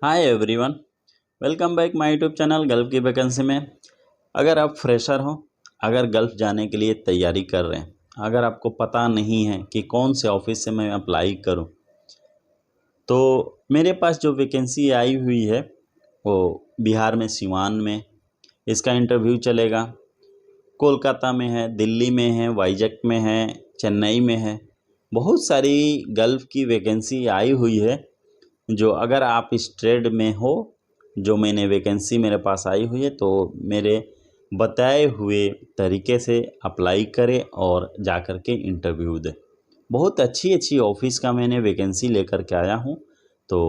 Hi everyone, welcome back my YouTube channel gulf की vacancy में। अगर आप फ्रेशर हो, अगर गल्फ जाने के लिए तैयारी कर रहे हैं, अगर आपको पता नहीं है कि कौन से ऑफिस से मैं अप्लाई करूं, तो मेरे पास जो वैकेंसी आई हुई है वो बिहार में सिवान में इसका इंटरव्यू चलेगा। कोलकाता में है, दिल्ली में है, वाइजैक में है, चेन्नई में है। बहुत सारी गल्फ की वैकेंसी आई हुई है। जो अगर आप इस ट्रेड में हो, जो मैंने वैकेंसी मेरे पास आई हुई है, तो मेरे बताए हुए तरीके से अप्लाई करें और जा कर के इंटरव्यू दें। बहुत अच्छी अच्छी ऑफिस का मैंने वैकेंसी लेकर के आया हूँ, तो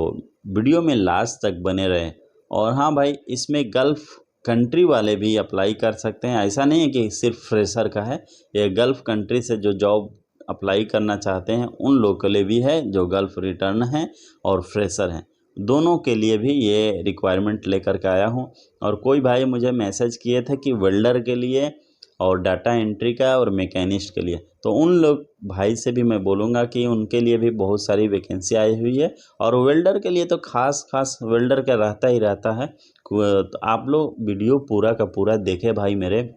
वीडियो में लास्ट तक बने रहें। और हाँ भाई, इसमें गल्फ़ कंट्री वाले भी अप्लाई कर सकते हैं। ऐसा नहीं है कि सिर्फ फ्रेशर का है, ये गल्फ़ कंट्री से जो जॉब अप्लाई करना चाहते हैं उन लोगों के लिए भी है, जो गल्फ़ रिटर्न हैं और फ्रेशर हैं, दोनों के लिए भी ये रिक्वायरमेंट लेकर के आया हूँ। और कोई भाई मुझे मैसेज किए थे कि वेल्डर के लिए और डाटा एंट्री का और मैकेनिस्ट के लिए, तो उन लोग भाई से भी मैं बोलूँगा कि उनके लिए भी बहुत सारी वैकेंसी आई हुई है। और वेल्डर के लिए तो खास वेल्डर का रहता ही रहता है। तो आप लोग वीडियो पूरा का पूरा देखें भाई मेरे।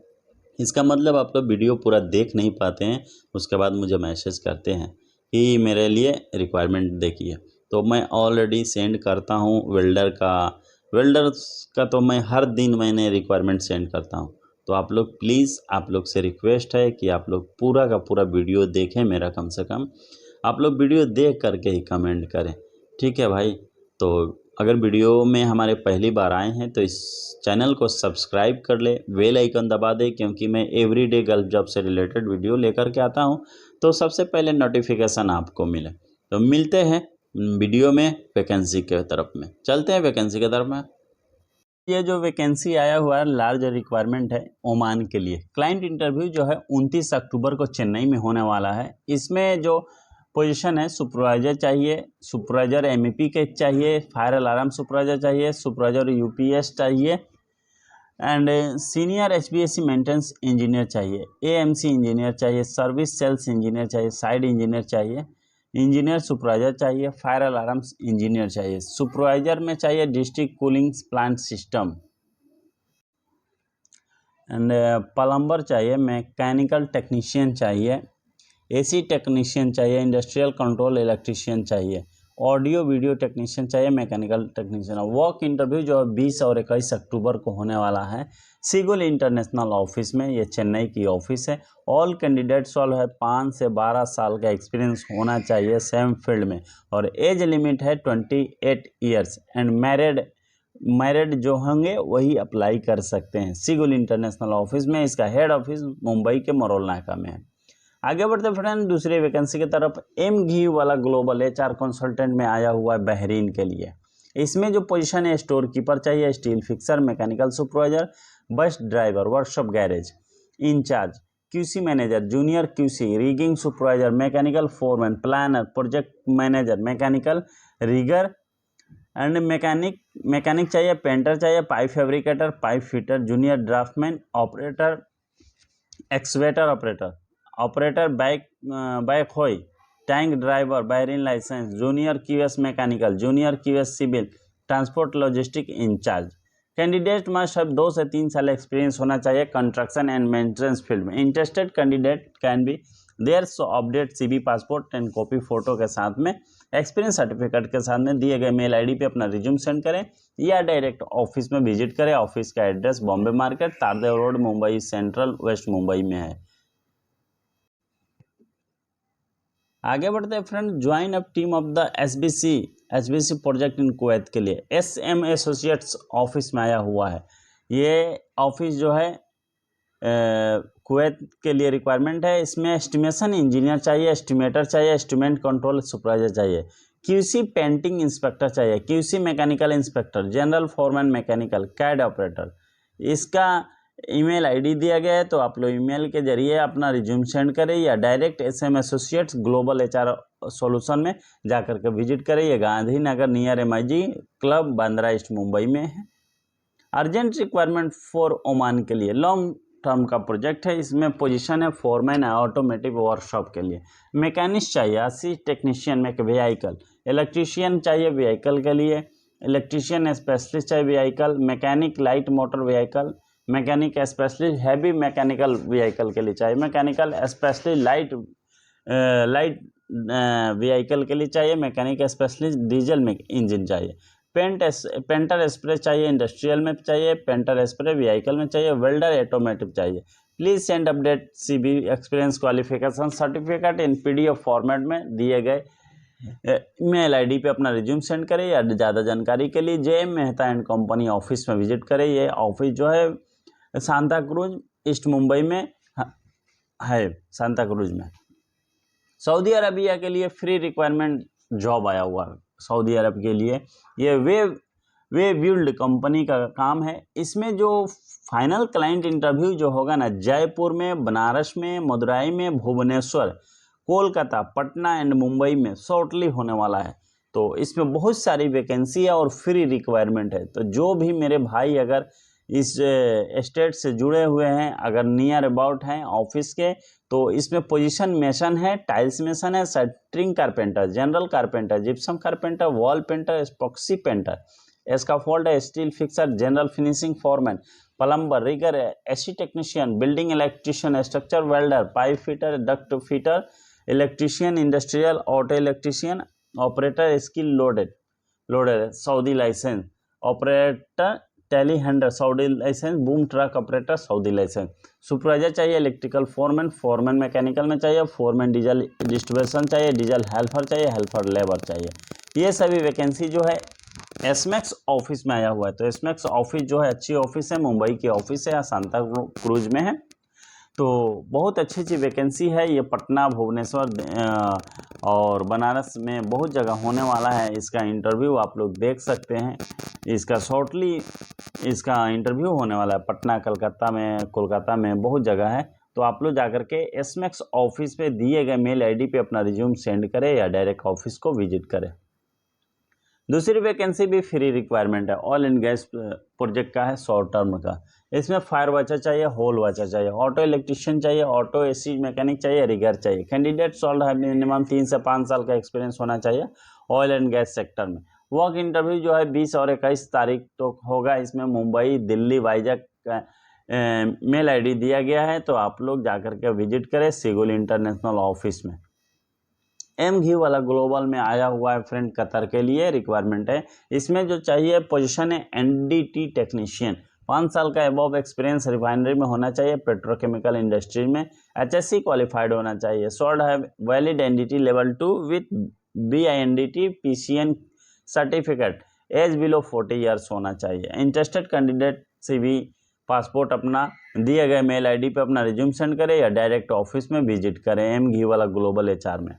इसका मतलब आप लोग वीडियो पूरा देख नहीं पाते हैं, उसके बाद मुझे मैसेज करते हैं कि मेरे लिए रिक्वायरमेंट देखिए, तो मैं ऑलरेडी सेंड करता हूँ। वेल्डर्स का तो मैं हर दिन मैंने रिक्वायरमेंट सेंड करता हूँ। तो आप लोग प्लीज़, आप लोग से रिक्वेस्ट है कि आप लोग पूरा का पूरा वीडियो देखें मेरा। कम से कम आप लोग वीडियो देख करके ही कमेंट करें, ठीक है भाई। तो अगर वीडियो में हमारे पहली बार आए हैं तो इस चैनल को सब्सक्राइब कर ले, बेल आइकन दबा दे, क्योंकि मैं एवरीडे गल्फ जॉब से रिलेटेड वीडियो लेकर के आता हूं, तो सबसे पहले नोटिफिकेशन आपको मिले। तो मिलते हैं वीडियो में वैकेंसी के तरफ में। चलते हैं वैकेंसी की तरफ में। ये जो वैकेंसी आया हुआ है, लार्ज रिक्वायरमेंट है ओमान के लिए। क्लाइंट इंटरव्यू जो है 29 अक्टूबर को चेन्नई में होने वाला है। इसमें जो पोजीशन है, सुपरवाइजर चाहिए, सुपरवाइजर एमईपी के चाहिए, फायर अलार्म सुपरवाइजर चाहिए, सुपरवाइजर यूपीएस चाहिए, and senior HBSC maintenance engineer चाहिए, एएमसी इंजीनियर चाहिए, सर्विस सेल्स इंजीनियर चाहिए, साइड इंजीनियर चाहिए, इंजीनियर सुपरवाइजर चाहिए, फायर अलार्म्स इंजीनियर चाहिए। सुपरवाइजर में चाहिए district cooling plant system, and plumber चाहिए, मैकेनिकल टेक्नीशियन चाहिए, एसी टेक्नीशियन चाहिए, इंडस्ट्रियल कंट्रोल इलेक्ट्रीशियन चाहिए, ऑडियो वीडियो टेक्नीशियन चाहिए, मैकेनिकल टेक्नीशियन। वॉक इंटरव्यू जो 20 और 21 अक्टूबर को होने वाला है सिगुल इंटरनेशनल ऑफिस में, ये चेन्नई की ऑफिस है। ऑल कैंडिडेट्स वाल है 5 से 12 साल का एक्सपीरियंस होना चाहिए सेम फील्ड में, और एज लिमिट है 28 ईयर्स, एंड मैरिड जो होंगे वही अप्लाई कर सकते हैं। सिगुल इंटरनेशनल ऑफिस में, इसका हेड ऑफिस मुंबई के मरोल नाका में है। आगे बढ़ते फ्रेंड दूसरी वैकेंसी की तरफ। एम घी वाला ग्लोबल एचआर कंसल्टेंट में आया हुआ है बहरीन के लिए। इसमें जो पोजीशन है, स्टोर कीपर चाहिए, steel fixer, mechanical supervisor, bus driver, workshop garage incharge, QC manager, junior QC, rigging supervisor, mechanical foreman, planner, project manager, mechanical rigger and mechanic चाहिए, पेंटर चाहिए, pipe fabricator, pipe fitter, junior draftman, operator, excavator operator, backhoe, tank driver, Bahrain licence, junior QS mechanical, junior QS civil, transport logistic incharge. Candidate must have 2 से 3 साल experience होना चाहिए construction and maintenance field में। Interested candidate can be there so update CV, passport and copy photo के साथ में, experience certificate के साथ में दिए गए मेल आईडी पे अपना रिज्यूम सेंड करें, या डायरेक्ट ऑफिस में विजिट करें। ऑफिस का address Bombay market, Tardeo road, Mumbai central, west Mumbai में है। आगे बढ़ते हैं friend. Join up team of the SBC project in Kuwait के लिए। एसएम एसोसिएट्स ऑफिस में आया हुआ है। ये ऑफिस जो है कुवैत के लिए रिक्वायरमेंट है। इसमें एस्टिमेशन इंजीनियर चाहिए, एस्टिमेटर चाहिए, एस्टिमेट कंट्रोल सुपरवाइजर चाहिए, क्यूसी पेंटिंग इंस्पेक्टर चाहिए, QC mechanical inspector, general foreman mechanical, CAD operator. इसका ईमेल आईडी दिया गया है, तो आप लोग ईमेल के जरिए अपना रिज्यूम सेंड करें, या direct SM associates global HR solution में जाकर के विजिट करें। ये Gandhinagar near MIG club, Bandra east, Mumbai में है। अर्जेंट रिक्वायरमेंट फॉर ओमान के लिए, लॉन्ग टर्म का प्रोजेक्ट है। इसमें पोजीशन है फोरमैन ऑटोमेटिव वर्कशॉप के लिए। मैकेनिस्ट चाहिए, 80 टेक्नीशियन में व्हीकल, इलेक्ट्रीशियन चाहिए व्हीकल के लिए, इलेक्ट्रीशियन स्पेशलिस्ट चाहिए vehicle, mechanic light motor vehicle, mechanic specialist heavy mechanical vehicle के लिए चाहिए, मैकेनिकल स्पेशलिस्ट लाइट व्हीकल के लिए चाहिए, मैकेनिक स्पेशलिस्ट डीजल में इंजन चाहिए, पेंटर स्प्रे चाहिए इंडस्ट्रियल में चाहिए, पेंटर स्प्रे व्हीकल में चाहिए, वेल्डर ऑटोमेटिव चाहिए। Please send update CV experience qualification certificate in PDF format में दिए गए मेल ID पे अपना रिज्यूम सेंड करें, या ज़्यादा जानकारी के लिए JM Mehta and company office में विजिट करें। ये ऑफिस जो है सांता क्रूज ईस्ट मुंबई में है, सांता क्रूज में। सऊदी अरबिया के लिए फ्री रिक्वायरमेंट जॉब आया हुआ है सऊदी अरब के लिए। ये वे बिल्ड कंपनी का काम है। इसमें जो फाइनल क्लाइंट इंटरव्यू जो होगा ना, जयपुर में, बनारस में, मदुरई में, भुवनेश्वर, कोलकाता, पटना एंड मुंबई में शॉर्टली होने वाला है। तो इसमें बहुत सारी वैकेंसी है और फ्री रिक्वायरमेंट है। तो जो भी मेरे भाई अगर इस स्टेट से जुड़े हुए हैं, अगर नियर अबाउट हैं ऑफिस के, तो इसमें पोजीशन मेसन है, टाइल्स मेसन है, shuttering carpenter, general carpenter, gypsum carpenter, wall painter, epoxy painter, scaffold, steel fixer, general finishing foreman, plumber, rigger, AC technician, building electrician, structure welder, pipe fitter, duct fitter, electrician, industrial, auto electrician, operator skill loaded Saudi licence, operator tele handler Saudi licence, boom truck operator Saudi licence, supervisor चाहिए, electrical foreman mechanical में चाहिए, foreman diesel distribution चाहिए, diesel helper चाहिए, helper labour चाहिए। ये सभी vacancy जो है एसमैक्स ऑफिस में आया हुआ है। तो एसमैक्स ऑफिस जो है अच्छी ऑफिस है, मुंबई की ऑफिस है, या सांता क्रूज में है। तो बहुत अच्छी वैकेंसी है। ये पटना, भुवनेश्वर और बनारस में बहुत जगह होने वाला है। इसका इंटरव्यू आप लोग देख सकते हैं। इसका शॉर्टली इसका इंटरव्यू होने वाला है पटना, कलकत्ता में, कोलकाता में, बहुत जगह है। तो आप लोग जाकर के एसमैक्स ऑफिस पे दिए गए मेल ID पे अपना रिज्यूम सेंड करें, या डायरेक्ट ऑफिस को विजिट करें। दूसरी वैकेंसी भी फ्री रिक्वायरमेंट है, ऑयल एंड गैस प्रोजेक्ट का है, शॉर्ट टर्म का। इसमें फायर वॉचर चाहिए, होल वॉचर चाहिए, ऑटो इलेक्ट्रीशियन चाहिए, ऑटो AC मैकेनिक चाहिए, रिगर चाहिए। कैंडिडेट सोल्ड है मिनिमम 3 से 5 साल का एक्सपीरियंस होना चाहिए ऑयल एंड गैस सेक्टर में। वर्क इंटरव्यू जो है 20 और 21 तारीख तो होगा। इसमें मुंबई, दिल्ली, वाइजैक का मेल ID दिया गया है। तो आप लोग जाकर के विजिट करें सिगुल इंटरनेशनल ऑफिस में। घी वाला ग्लोबल में आया हुआ है फ्रेंड, कतर के लिए रिक्वायरमेंट है। इसमें जो चाहिए पोजीशन है NDT टेक्नीशियन, 5 साल का एबव एक्सपीरियंस रिफाइनरी में होना चाहिए, पेट्रोकेमिकल इंडस्ट्री में, HSC क्वालिफाइड होना चाहिए, सोल्ड है valid NDT level 2 with BINDT PCN certificate, age below 40 years होना चाहिए। इंटरेस्टेड कैंडिडेट CV पासपोर्ट अपना दिए गए मेल ID पे अपना रिज्यूम सेंड करें, या डायरेक्ट ऑफिस में विजिट करें घी वाला ग्लोबल HR में।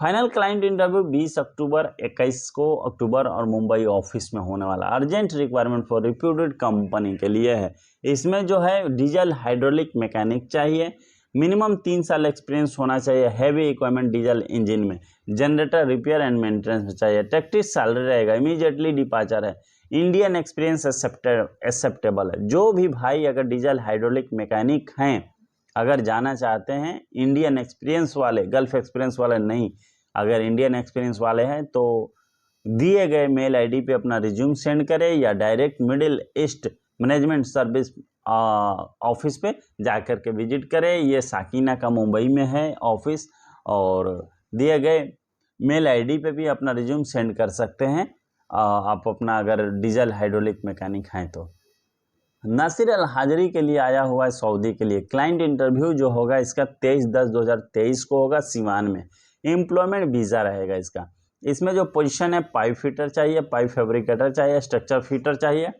फाइनल क्लाइंट इंटरव्यू 20 अक्टूबर, 21 को अक्टूबर और मुंबई ऑफिस में होने वाला। Urgent requirement for reputed company के लिए है। इसमें जो है डीजल हाइड्रोलिक मैकेनिक चाहिए, मिनिमम 3 साल एक्सपीरियंस होना चाहिए हैवी इक्विपमेंट डीजल इंजन में, जनरेटर रिपेयर एंड मेंटेनेंस में चाहिए, टैक्टिस सैलरी रहेगा, इमीडिएटली डिपार्चर है, इंडियन एक्सपीरियंस एक्सेप्टेबल है। जो भी भाई अगर डीजल हाइड्रोलिक मैकेनिक हैं, अगर जाना चाहते हैं, इंडियन एक्सपीरियंस वाले, गल्फ एक्सपीरियंस वाले नहीं, अगर इंडियन एक्सपीरियंस वाले हैं तो दिए गए मेल ID पे अपना रिज्यूम सेंड करें, या direct middle east management service office पे जाकर के विजिट करें। ये साकिना का मुंबई में है ऑफिस, और दिए गए मेल ID पे भी अपना रिज्यूम सेंड कर सकते हैं आप अपना, अगर डीजल हाइड्रोलिक मैकेनिक हैं तो। नासिर अल हाजरी के लिए आया हुआ है सऊदी के लिए। क्लाइंट इंटरव्यू जो होगा इसका 23/10/2023 को होगा, सीवान में। एम्प्लॉयमेंट वीज़ा रहेगा इसका। इसमें जो पोजीशन है पाइप फिटर चाहिए, पाइप फैब्रिकेटर चाहिए, स्ट्रक्चर फिटर चाहिए,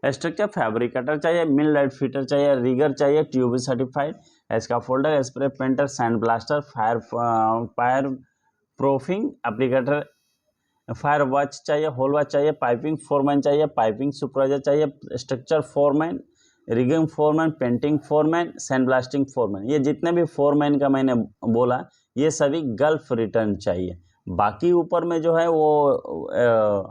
स्ट्रक्चर फैब्रिकेटर चाहिए, मिल लाइट फिटर चाहिए, रिगर चाहिए, tube certified, scaffolder, spray painter, sand blaster, fire proofing applicator, fire watch चाहिए, होल वॉच चाहिए, पाइपिंग फोरमैन चाहिए, पाइपिंग सुपरवाइजर चाहिए, structure foreman, rigging foreman, painting foreman, sand blasting foreman. ये जितने भी फोरमैन का मैंने बोला ये सभी गल्फ रिटर्न चाहिए। बाकी ऊपर में जो है वो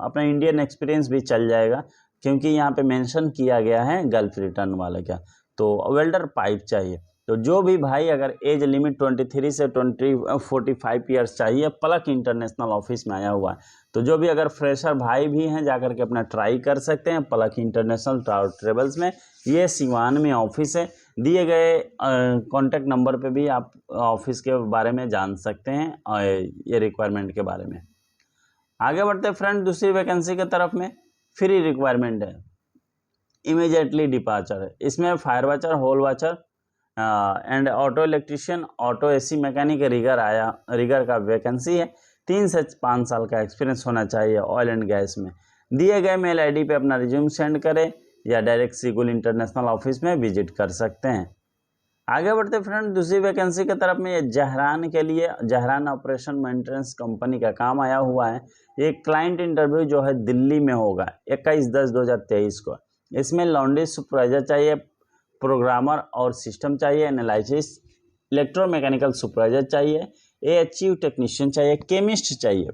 अपना इंडियन एक्सपीरियंस भी चल जाएगा, क्योंकि यहाँ पे मेंशन किया गया है गल्फ रिटर्न वाले का। तो वेल्डर पाइप चाहिए। तो जो भी भाई अगर एज लिमिट 23 से 45 ईयर्स चाहिए, पलक इंटरनेशनल ऑफिस में आया हुआ है। तो जो भी अगर फ्रेशर भाई भी हैं जाकर के अपना ट्राई कर सकते हैं पलक इंटरनेशनल ट्रेवल्स में। ये सिवान में ऑफिस है। दिए गए कॉन्टैक्ट नंबर पे भी आप ऑफिस के बारे में जान सकते हैं और ये रिक्वायरमेंट के बारे में। आगे बढ़ते हैं फ्रेंड दूसरी वैकेंसी की तरफ में। फ्री रिक्वायरमेंट है, इमीडिएटली डिपार्चर है। इसमें fire watcher, hole watcher and auto electrician, auto AC mechanic, rigger का वैकेंसी है। 3 से 5 साल का एक्सपीरियंस होना चाहिए ऑयल एंड गैस में। दिए गए मेल आईडी पे अपना रिज्यूम सेंड करें या डायरेक्ट सिगुल इंटरनेशनल ऑफिस में विजिट कर सकते हैं। आगे बढ़ते फ्रेंड दूसरी वैकेंसी की तरफ में। ये जहरान के लिए, जहरान ऑपरेशन मेंटेनेंस कंपनी का काम आया हुआ है। ये क्लाइंट इंटरव्यू जो है दिल्ली में होगा 21/10/2023 को। इसमें लॉन्ड्री सुपरवाइजर चाहिए, प्रोग्रामर और सिस्टम चाहिए, एनालिसिस, इलेक्ट्रोमैकेनिकल सुपरवाइजर चाहिए, एएचयू टेक्नीशियन चाहिए, केमिस्ट चाहिए,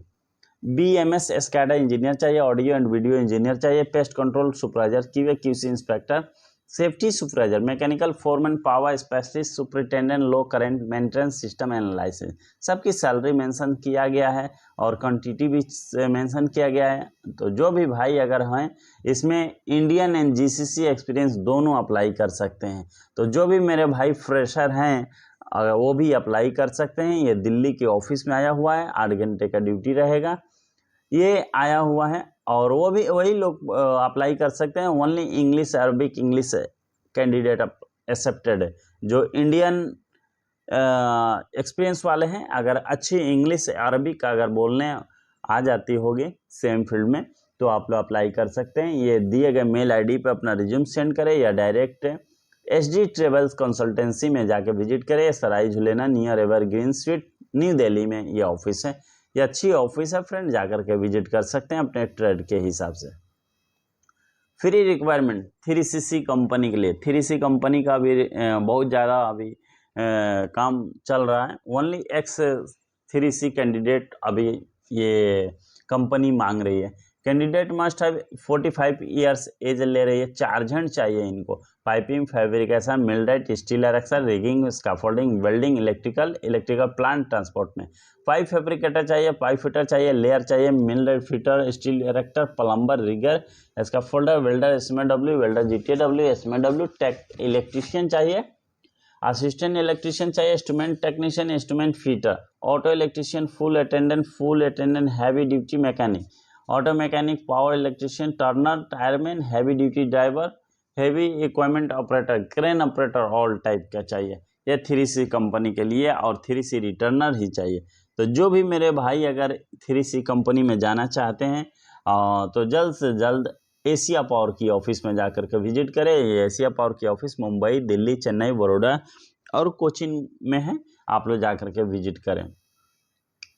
बीएमएस एस्काडा इंजीनियर चाहिए, ऑडियो एंड वीडियो इंजीनियर चाहिए, pest control supervisor, QC inspector, safety supervisor, mechanical foreman, power specialist, superintendent, low current maintenance system analysis. सबकी salary mention किया गया है और क्वांटिटी भी मेंशन किया गया है। तो जो भी भाई अगर हैं इसमें इंडियन एंड जीसीसी एक्सपीरियंस दोनों अप्लाई कर सकते हैं। तो जो भी मेरे भाई फ्रेशर हैं वो भी अप्लाई कर सकते हैं। ये दिल्ली के ऑफिस में आया हुआ है, 8 घंटे का ड्यूटी रहेगा, ये आया हुआ है। और वो भी वही लोग अप्लाई कर सकते हैं। Only English, Arabic English candidate accepted है। जो इंडियन एक्सपीरियंस वाले हैं, अगर अच्छी इंग्लिश अरबिक अगर बोलने आ जाती होगी सेम फील्ड में तो आप लोग अप्लाई कर सकते हैं। ये दिए गए मेल आईडी पे अपना रिज्यूम सेंड करें या डायरेक्ट एसडी ट्रेवल्स कंसल्टेंसी में जाके विजिट करें। Sarai Jhulena near Evergreen Street, new Delhi में ये ऑफिस है। ये अच्छी ऑफिस है फ्रेंड, जाकर के विजिट कर सकते हैं अपने ट्रेड के हिसाब से। फ्री रिक्वायरमेंट 3CC कंपनी के लिए। 3C कंपनी का भी बहुत ज़्यादा अभी काम चल रहा है। ओनली एक्स 3C कैंडिडेट अभी ये कंपनी मांग रही है। Candidate must have 45 years age ले रही है। चार्जेंट चाहिए इनको, piping, fabrication, millwright, steel erection, rigging, scaffolding, welding, electrical plant transport में। 5 फैब्रिकेटर चाहिए, पाइप फिटर चाहिए, लेयर चाहिए, millwright fitter, steel erector, plumber, rigger, scaffolder, welder, SMW, welder GTW, SMW, electrician चाहिए, असिस्टेंट इलेक्ट्रीशियन चाहिए, instrument technician, instrument fitter, auto electrician, fuel attendant, heavy duty mechanic, auto mechanic, power electrician, turner, tyreman, heavy duty driver, heavy equipment operator, crane operator, all type का चाहिए। ये 3C company के लिए और 3C returner ही चाहिए। तो जो भी मेरे भाई अगर 3C कंपनी में जाना चाहते हैं तो जल्द से जल्द एशिया पावर की ऑफिस में जाकर के विजिट करें। ये एशिया पावर की ऑफिस मुंबई, दिल्ली, चेन्नई, बड़ौदा और कोचिन में है। आप लोग जाकर के विजिट करें।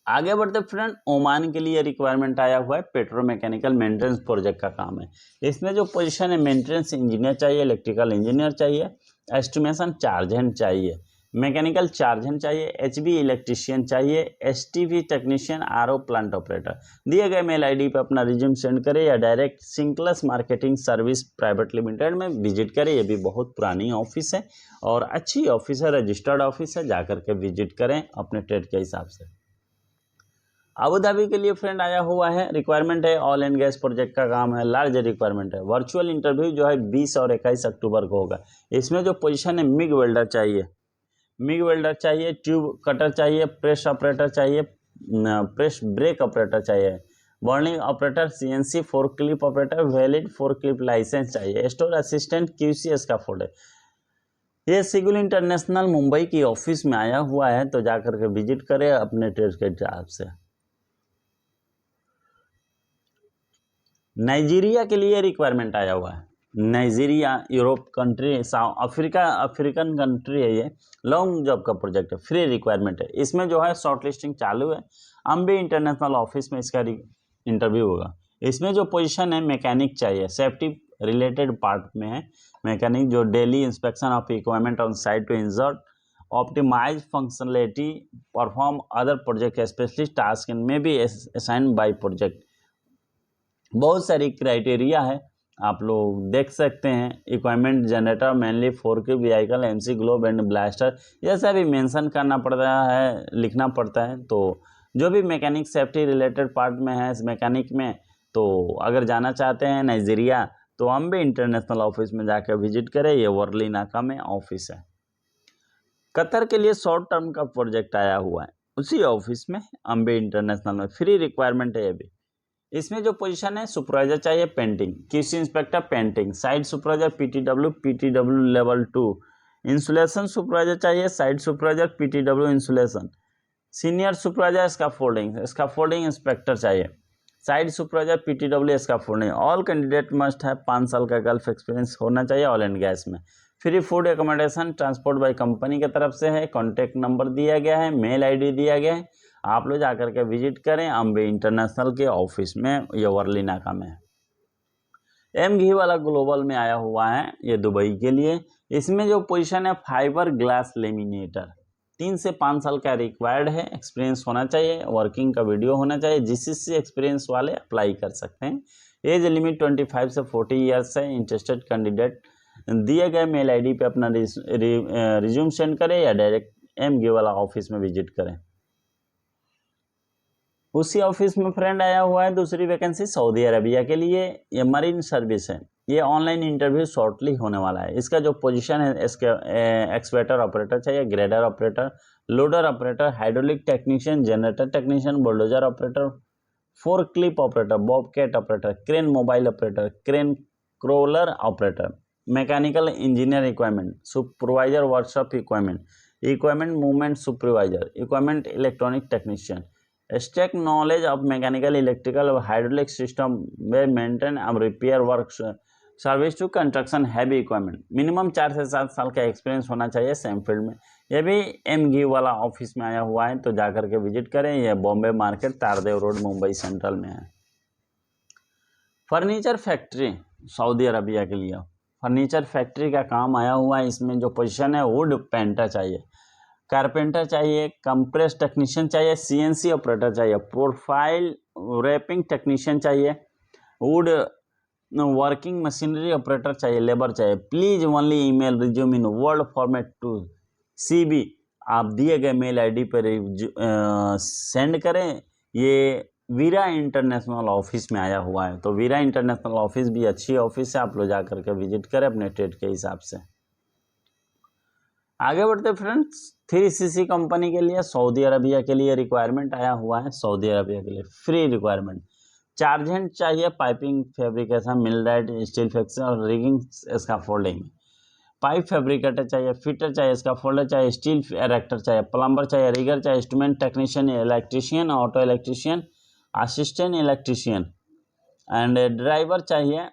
आगे बढ़ते फ्रेंड, ओमान के लिए रिक्वायरमेंट आया हुआ है। पेट्रोमैकेनिकल मेंटेनेंस प्रोजेक्ट का काम है। इसमें जो पोजीशन है, मेंटेनेंस इंजीनियर चाहिए, इलेक्ट्रिकल इंजीनियर चाहिए, एस्टिमेशन चार्जेंट चाहिए, मैकेनिकल चार्जेंट चाहिए, एचबी इलेक्ट्रीशियन चाहिए, STV technician, RO plant operator. दिए गए मेल आईडी पर अपना रिज्यूम सेंड करें या direct Synclus marketing service private limited में विजिट करें। ये भी बहुत पुरानी ऑफिस है और अच्छी ऑफिस है, रजिस्टर्ड ऑफिस है, जाकर के विजिट करें अपने ट्रेड के हिसाब से। अबू धाबी के लिए फ्रेंड आया हुआ है, रिक्वायरमेंट है, ऑयल एंड गैस प्रोजेक्ट का काम है, लार्ज रिक्वायरमेंट है। वर्चुअल इंटरव्यू जो है 20 और 21 अक्टूबर को होगा। इसमें जो पोजीशन है, मिग वेल्डर चाहिए, ट्यूब कटर चाहिए, प्रेस ऑपरेटर चाहिए, प्रेस ब्रेक ऑपरेटर चाहिए, burning operator, CNC forklift operator, valid forklift licence चाहिए, स्टोर असिस्टेंट, क्यूसी स्कैफोल्डर। ये सिगुल इंटरनेशनल मुंबई की ऑफिस में आया हुआ है। तो जाकर के विजिट करें अपने ट्रेड के हिसाब से। नाइजीरिया के लिए रिक्वायरमेंट आया हुआ है। Nigeria Europe country, African country है। ये लॉन्ग जॉब का प्रोजेक्ट है, फ्री रिक्वायरमेंट है। इसमें जो है शॉर्ट लिस्टिंग चालू है। अम्बे इंटरनेशनल ऑफिस में इसका इंटरव्यू होगा। इसमें जो पोजीशन है, मैकेनिक चाहिए, सेफ्टी रिलेटेड पार्ट में है मैकेनिक, जो daily inspection of equipment on site to insert optimise functionality, perform other project specialist task में भी असाइन बाय प्रोजेक्ट। बहुत सारी क्राइटेरिया है, आप लोग देख सकते हैं। Equipment generator mainly forklift vehicle, MC globe and blaster, ये सब भी मेंशन करना पड़ता है, लिखना पड़ता है। तो जो भी मैकेनिक सेफ्टी रिलेटेड पार्ट में है, इस मैकेनिक में, तो अगर जाना चाहते हैं नाइजीरिया तो अम्बे इंटरनेशनल ऑफिस में जाकर विजिट करें। ये वर्ली नाका में ऑफिस है। कतर के लिए शॉर्ट टर्म का प्रोजेक्ट आया हुआ है, उसी ऑफिस में अम्बे इंटरनेशनल में, फ्री रिक्वायरमेंट है ये भी। इसमें जो पोजीशन है सुपरवाइजर चाहिए painting, QC inspector painting, site supervisor PTW level 2, insulation supervisor चाहिए, site supervisor PTW insulation, senior supervisor scaffolding inspector चाहिए, site supervisor PTW scaffolding. All candidate must है 5 साल का गल्फ एक्सपीरियंस होना चाहिए ऑयल एंड गैस में। Free food accommodation transport by company की तरफ से है। कॉन्टैक्ट नंबर दिया गया है, मेल ID दिया गया है। आप लोग जाकर के विजिट करें अम्बे इंटरनेशनल के ऑफिस में, ये वर्ली नाका में है। एम घी वाला ग्लोबल में आया हुआ है, ये दुबई के लिए। इसमें जो पोजीशन है फाइबर ग्लास लेमिनेटर, 3 से 5 साल का रिक्वायर्ड है, एक्सपीरियंस होना चाहिए, वर्किंग का वीडियो होना चाहिए। GCC एक्सपीरियंस वाले अप्लाई कर सकते हैं। एज लिमिट 25 से 40 ईयर्स है। इंटरेस्टेड कैंडिडेट दिए गए मेल ID पे अपना रिज्यूम सेंड करें या डायरेक्ट एम घी वाला ऑफिस में विजिट करें। उसी ऑफिस में फ्रेंड आया हुआ है दूसरी वैकेंसी सऊदी अरबिया के लिए, ये मरीन सर्विस है। ये ऑनलाइन इंटरव्यू शॉर्टली होने वाला है। इसका जो पोजीशन है, इसके एक्सवेटर ऑपरेटर चाहिए, grader operator, loader operator, hydraulic technician, generator technician, bulldozer operator, fork clip operator, bobcat operator, crane mobile operator, crane crawler operator, mechanical engineer equipment, supervisor workshop equipment movement supervisor, equipment electronic technician, stake knowledge of mechanical electrical और hydraulic system way maintain और repair work service to construction heavy equipment. Minimum 4 से 7 साल का experience होना चाहिए same field में। ये भी एम घी वाला ऑफिस में आया हुआ है, तो जाकर के विजिट करें। यह Bombay market, Tardeo road, Mumbai central में है। फर्नीचर फैक्ट्री सऊदी अरबिया के लिए, फर्नीचर फैक्ट्री का काम आया हुआ है। इसमें जो पोजीशन है वुड पेंटर चाहिए, कारपेंटर चाहिए, कंप्रेस टेक्नीशियन चाहिए, CNC ऑपरेटर चाहिए, प्रोफाइल रैपिंग टेक्नीशियन चाहिए, वुड वर्किंग मशीनरी ऑपरेटर चाहिए, लेबर चाहिए। Please only email resume in Word format to CB। आप दिए गए मेल ID पर सेंड करें। ये वीरा इंटरनेशनल ऑफिस में आया हुआ है, तो वीरा इंटरनेशनल ऑफिस भी अच्छी ऑफिस है, आप लोग जा करके विजिट करें अपने ट्रेड के हिसाब से। आगे बढ़ते फ्रेंड्स, 3CC कंपनी के लिए सऊदी अरबिया के लिए रिक्वायरमेंट आया हुआ है। सऊदी अरबिया के लिए फ्री रिक्वायरमेंट, चार्जेंट चाहिए, piping fabrication, millwright, steel faction और रिगिंग स्कैफोल्डिंग, पाइप फैब्रिकेटर चाहिए, फिटर चाहिए, स्कैफोल्डर चाहिए, स्टील एरेक्टर चाहिए, प्लम्बर चाहिए, रिगर चाहिए, instrument technician, electrician, auto electrician, assistant electrician and driver चाहिए,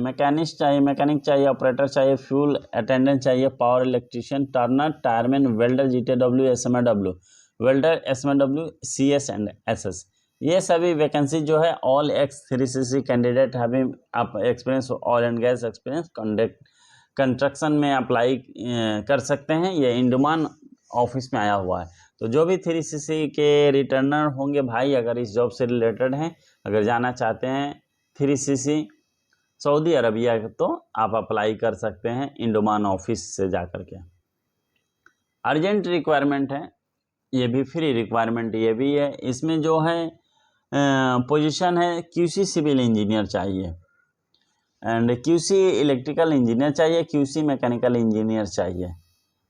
मैकेनिक चाहिए, ऑपरेटर चाहिए, फ्यूल अटेंडेंट चाहिए, power electrician, turner, tyreman, welder, GTW, SMW, welder, SMW, CS and SS। ये सभी वैकेंसी जो है all X3CC candidate having experience oil and gas experience construction में apply कर सकते हैं। ये इंडमान ऑफिस में आया हुआ है। तो जो भी 3CC के रिटर्नर होंगे भाई, अगर इस जॉब से रिलेटेड हैं, अगर जाना चाहते हैं 3CC सऊदी अरबिया, तो आप अप्लाई कर सकते हैं इंडोमान ऑफिस से जाकर के। अर्जेंट रिक्वायरमेंट है, ये भी फ्री रिक्वायरमेंट ये भी है। इसमें जो है पोजीशन है QC सिविल इंजीनियर चाहिए एंड QC इलेक्ट्रिकल इंजीनियर चाहिए, QC मैकेनिकल इंजीनियर चाहिए,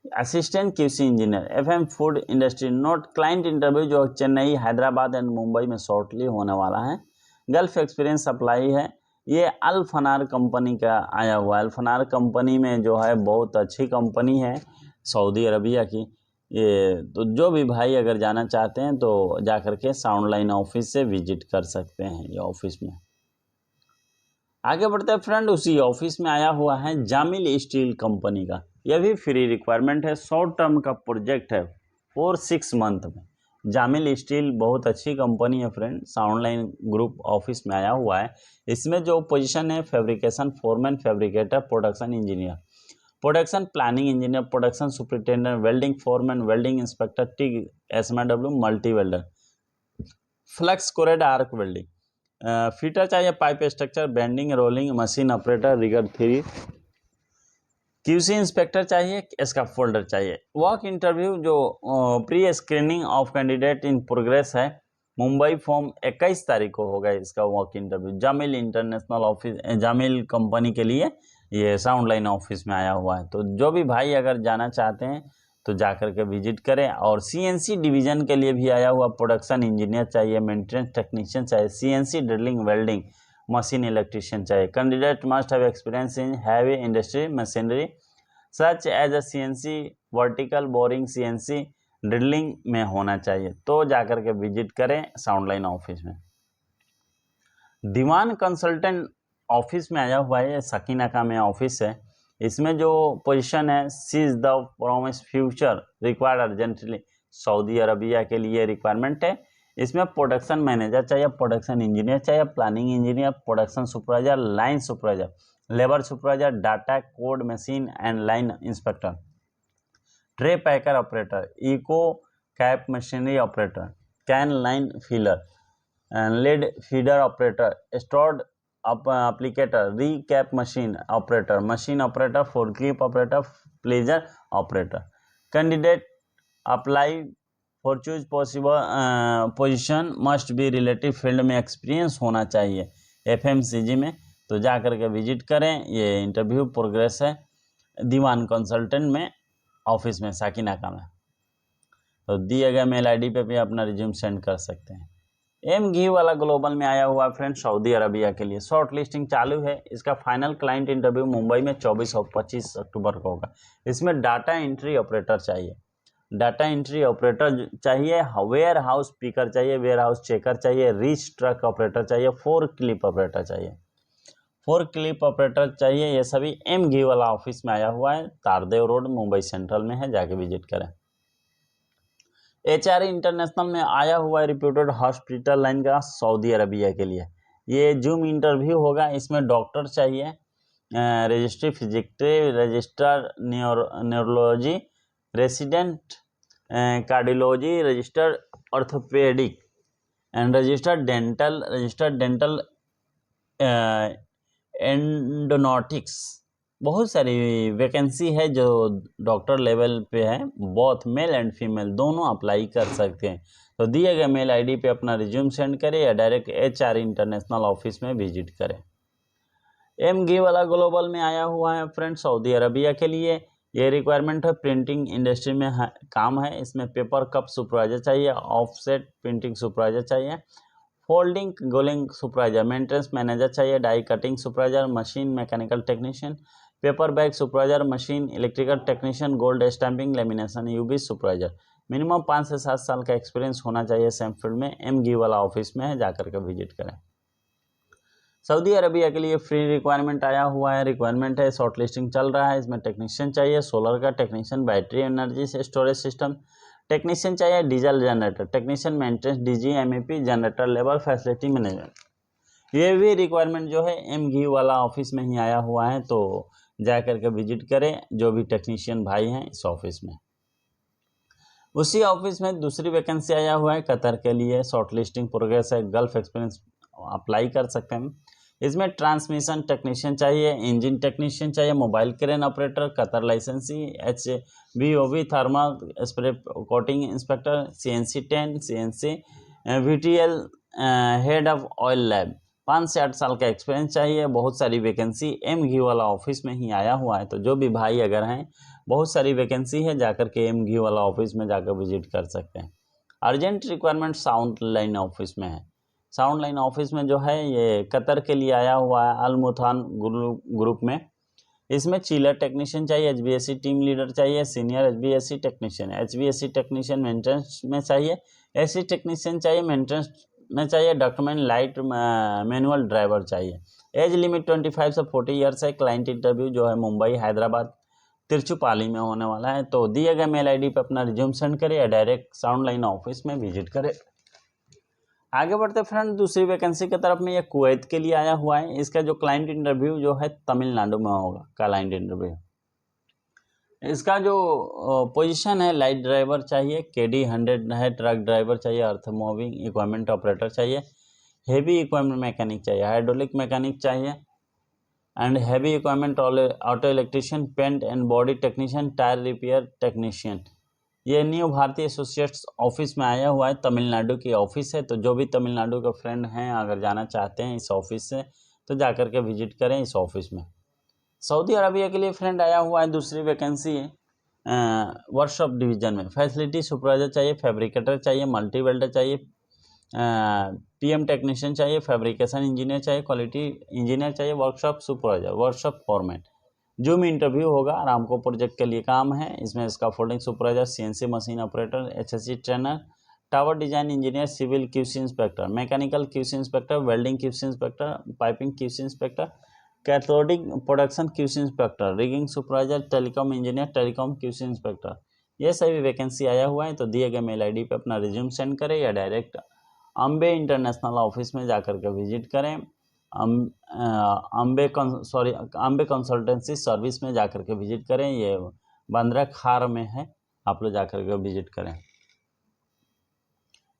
assistant QC engineer, FM food industry. Note client interview जो चेन्नई, हैदराबाद एंड मुंबई में शॉर्टली होने वाला है। गल्फ एक्सपीरियंस अप्लाई है। ये अल्फनार कंपनी का आया हुआ है। अल्फनार कंपनी में जो है बहुत अच्छी कंपनी है सऊदी अरबिया की। ये तो जो भी भाई अगर जाना चाहते हैं तो जा कर के साउंड लाइन ऑफिस से विजिट कर सकते हैं ये ऑफिस में। आगे बढ़ते हैं फ्रेंड, उसी ऑफिस में आया हुआ है जामिल स्टील कंपनी का। यह भी फ्री रिक्वायरमेंट है, शॉर्ट टर्म का प्रोजेक्ट है 4-6 मंथ में। जामिल स्टील बहुत अच्छी कंपनी है friend, sound line group office में आया हुआ है। इसमें जो पोजीशन है fabrication foreman, fabricator, production engineer, production planning engineer, production superintendent, welding foreman, welding inspector, TIG, SMW, multi welder, flux cored arc welding, fitter चाहिए, pipe structure, bending rolling machine operator, rigger 3, QC inspector चाहिए, इसका folder चाहिए। Walk interview जो pre screening of candidate in progress है, Mumbai from 21 तारीख को होगा इसका walk interview. Jamil international office, Jamil company के लिए ये साउंड लाइन ऑफिस में आया हुआ है। तो जो भी भाई अगर जाना चाहते हैं तो जाकर के विजिट करें। और CNC डिवीजन के लिए भी आया हुआ, प्रोडक्शन इंजीनियर चाहिए, मेंटेनेंस टेक्नीशियन चाहिए, CNC drilling, welding, machine electrician चाहिए। Candidate must have experience in heavy industry machinery such as a CNC vertical boring, CNC drilling में होना चाहिए। तो जाकर के विजिट करें साउंड लाइन ऑफिस में। दीवान कंसल्टेंट ऑफिस में आया हुआ है, ये सकीनाका में ऑफिस है। इसमें जो पोजीशन है, seize the promise future required urgently, Saudi Arabia के लिए रिक्वायरमेंट है। इसमें प्रोडक्शन मैनेजर चाहिए, प्रोडक्शन इंजीनियर चाहिए, planning engineer, production supervisor, line supervisor, labour supervisor, data code machine and line inspector, tray packer operator, eco cap machinery operator, can line filler, lead feeder operator, stored applicator, recap machine operator, machine operator, forklift operator, pleasure operator. Candidate apply for choose possible position must be relative field में experience होना चाहिए, FMCG में। तो जा करके visit करें। ये interview progress है दीवान कंसल्टेंट में ऑफिस में साकिनाका में। तो दिए गए मेल ID पे भी अपना रिज्यूम सेंड कर सकते हैं। MGU वाला ग्लोबल में आया हुआ फ्रेंड सऊदी अरबिया के लिए। शॉर्ट लिस्टिंग चालू है। इसका फाइनल क्लाइंट इंटरव्यू मुंबई में 24 और 25 अक्टूबर को होगा। इसमें डाटा एंट्री ऑपरेटर चाहिए, डाटा एंट्री ऑपरेटर चाहिए, वेयर हाउस पिकर चाहिए, वेयर हाउस चेकर चाहिए, रीच ट्रक ऑपरेटर चाहिए, फोर क्लिप ऑपरेटर चाहिए, फोर क्लिप ऑपरेटर चाहिए। ये सभी MGU वाला ऑफिस में आया हुआ है, तारदेव रोड मुंबई सेंट्रल में है, जाके विजिट करें। HR इंटरनेशनल में आया हुआ है रिप्यूटेड हॉस्पिटल लाइन का सऊदी अरबिया के लिए। ये जूम इंटरव्यू होगा। इसमें डॉक्टर चाहिए, registry psychiatry, register neurology, resident cardiology, registered orthopaedic and registered dental endodontics. बहुत सारी वैकेंसी है जो डॉक्टर लेवल पे है। बोथ मेल एंड फीमेल दोनों अप्लाई कर सकते हैं। तो दिए गए मेल ID पे अपना रिज्यूम सेंड करें या डायरेक्ट HR इंटरनेशनल ऑफिस में विजिट करें। MGU वाला ग्लोबल में आया हुआ है फ्रेंड सऊदी अरबिया के लिए। ये रिक्वायरमेंट है, प्रिंटिंग इंडस्ट्री में काम है। इसमें पेपर कप सुपरवाइजर चाहिए, ऑफसेट प्रिंटिंग सुपरवाइजर चाहिए, folding gluing supervisor, maintenance manager चाहिए, die cutting supervisor, machine mechanical technician, paper bag supervisor, machine electrical technician, gold stamping lamination, UV supervisor. Minimum 5 से 7 साल का एक्सपीरियंस होना चाहिए सेम फील्ड में। MGU वाला ऑफिस में है, जाकर के विजिट करें। सऊदी अरबिया के लिए फ्री रिक्वायरमेंट आया हुआ है, रिक्वायरमेंट है, शॉर्ट लिस्टिंग चल रहा है। इसमें टेक्नीशियन चाहिए, सोलर का टेक्नीशियन, बैटरी एनर्जी से स्टोरेज सिस्टम टेक्नीशियन चाहिए, diesel generator technician, maintenance DG MEP generator, labour facility manager. ये भी रिक्वायरमेंट जो है MGU वाला ऑफिस में ही आया हुआ है। तो जा करके विजिट करें जो भी टेक्नीशियन भाई हैं इस ऑफिस में। उसी ऑफिस में दूसरी वैकेंसी आया हुआ है कतर के लिए। शॉर्ट लिस्टिंग प्रोग्रेस है, गल्फ एक्सपीरियंस अप्लाई कर सकते हैं। इसमें ट्रांसमिशन टेक्नीशियन चाहिए, इंजन टेक्नीशियन चाहिए, मोबाइल क्रेन ऑपरेटर, कतर लाइसेंसी, HVOV thermal spray coating inspector, CNC 10, CNC VTL head of oil lab. 5 से 8 साल का एक्सपीरियंस चाहिए। बहुत सारी वैकेंसी MGU वाला ऑफिस में ही आया हुआ है। तो जो भी भाई अगर हैं, बहुत सारी वैकेंसी है, जाकर के MGU वाला ऑफिस में जाकर विजिट कर सकते हैं। Urgent requirement sound line office में है। साउंड लाइन ऑफिस में जो है ये कतर के लिए आया हुआ है, अल-मुथान ग्रुप में। इसमें चिलर टेक्नीशियन चाहिए, HVAC टीम लीडर चाहिए, senior HVAC technician, HVAC technician maintenance में चाहिए, AC टेक्नीशियन चाहिए, मेंटेनेंस में चाहिए, डॉक्यूमेंट लाइट मैनुअल ड्राइवर चाहिए। एज लिमिट 25 से 40 ईयर्स है। क्लाइंट इंटरव्यू जो है मुंबई, हैदराबाद, तिरुचुपाली में होने वाला है। तो दिए गए मेल ID पे अपना रिज्यूम सेंड करें या डायरेक्ट साउंड लाइन ऑफिस में विजिट करें। आगे बढ़ते फ्रेंड दूसरी वैकेंसी की तरफ में। ये कुवैत के लिए आया हुआ है। इसका जो क्लाइंट इंटरव्यू जो है तमिलनाडु में होगा क्लाइंट इंटरव्यू। इसका जो पोजीशन है, लाइट ड्राइवर चाहिए, KD 100 है, ट्रक ड्राइवर चाहिए, अर्थ मूविंग इक्विपमेंट ऑपरेटर चाहिए, हेवी इक्विपमेंट मैकेनिक चाहिए, हाइड्रोलिक मैकेनिक चाहिए, and heavy equipment auto electrician, paint and body technician, tyre repair technician. ये न्यू भारतीय एसोसिएट्स ऑफिस में आया हुआ है, तमिलनाडु की ऑफिस है। तो जो भी तमिलनाडु के फ्रेंड हैं अगर जाना चाहते हैं इस ऑफिस से तो जा कर के विजिट करें इस ऑफिस में। सऊदी अरबिया के लिए फ्रेंड आया हुआ है, दूसरी वैकेंसी है वर्कशॉप डिवीजन में। फैसिलिटी सुपरवाइजर चाहिए, फैब्रिकेटर चाहिए, मल्टी वेल्डर चाहिए, पीएम टेक्नीशियन चाहिए, फैब्रिकेशन इंजीनियर चाहिए, क्वालिटी इंजीनियर चाहिए, workshop supervisor, workshop foreman. Zoom interview होगा, रामको प्रोजेक्ट के लिए काम है। इसमें scaffolding supervisor, CNC machine operator, HSC trainer, tower design engineer, civil QC inspector, mechanical QC inspector, welding QC inspector, piping QC inspector, cathodic production QC inspector, rigging supervisor, telecom engineer, telecom QC inspector. ये सभी vacancy आया हुआ है। तो दिए गए mail ID पे अपना रिज्यूम सेंड करें या डायरेक्ट अम्बे इंटरनेशनल ऑफिस में जाकर के विजिट करें। अम्बे कंसल्टेंसी सर्विस में जाकर के विजिट करें। ये बंदरा खार में है, आप लोग जाकर के विजिट करें।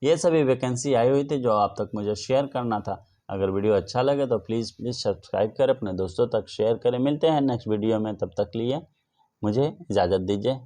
ये सभी वैकेंसी आई हुई थी जो आप तक मुझे शेयर करना था। अगर वीडियो अच्छा लगे तो प्लीज़ सब्सक्राइब करें, अपने दोस्तों तक शेयर करें। मिलते हैं नेक्स्ट वीडियो में, तब तक लिए मुझे इजाज़त दीजिए।